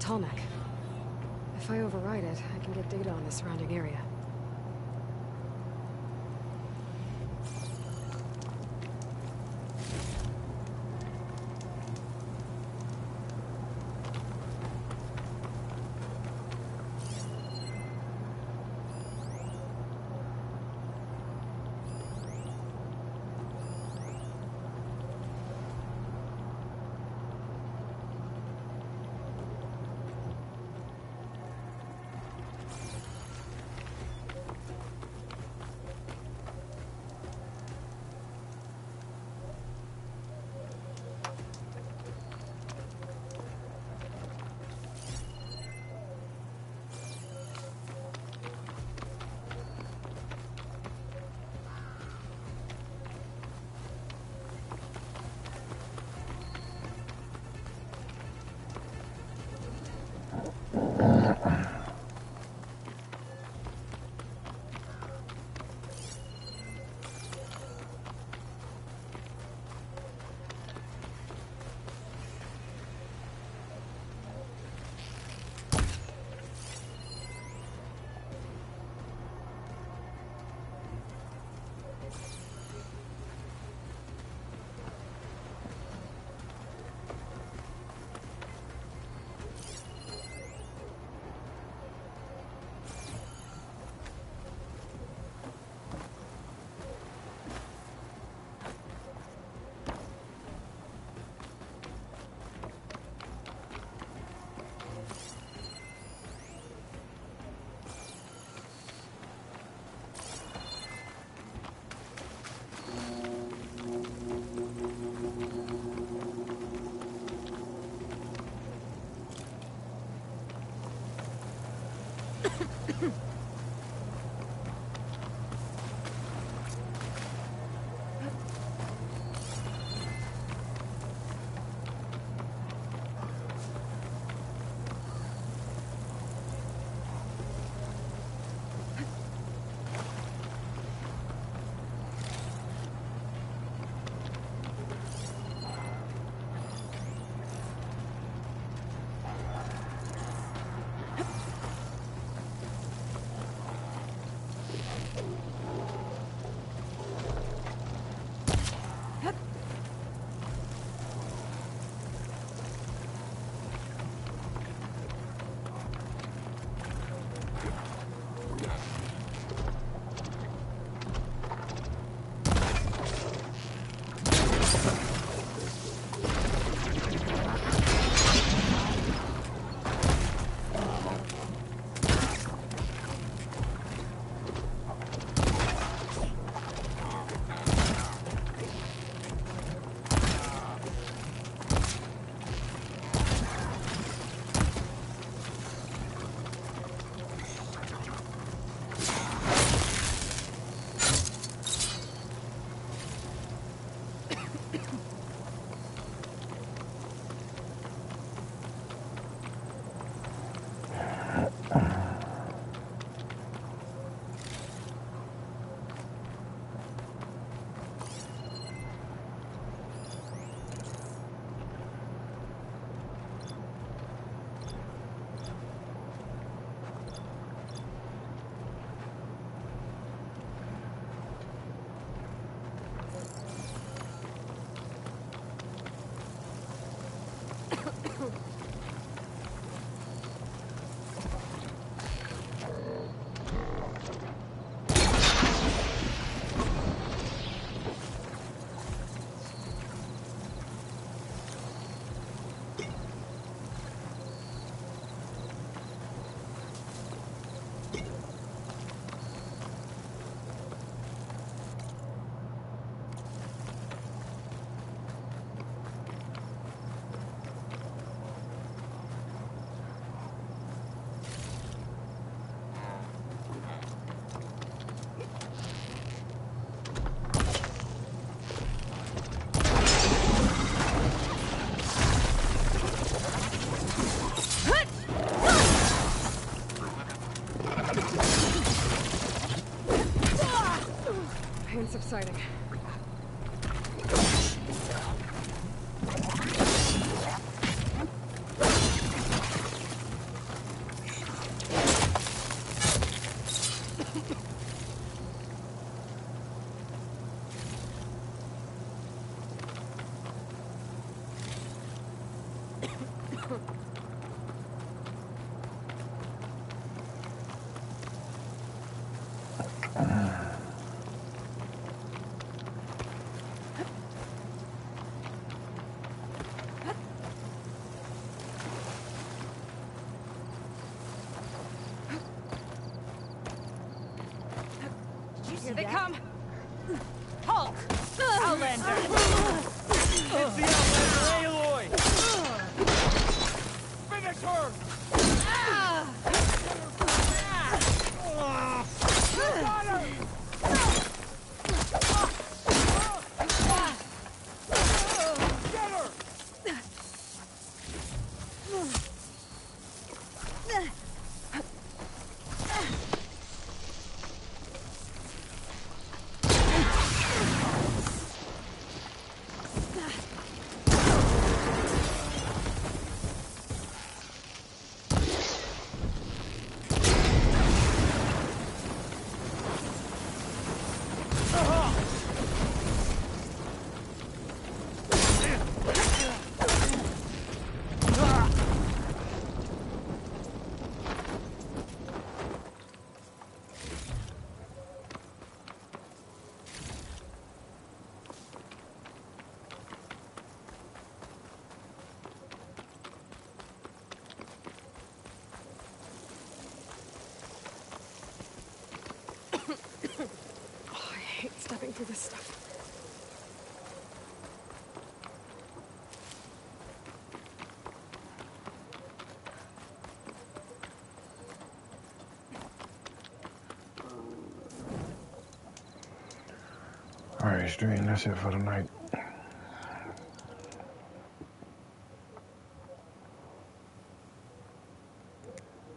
Tallneck. If I override it, I can get data on the surrounding area. Subsiding. Here they come! Hulk! Outlander! It's the Outlander, Aloy! Finish her! You got her! Get her! Oh, I hate stepping through this stuff. Alright, stream, that's it for tonight.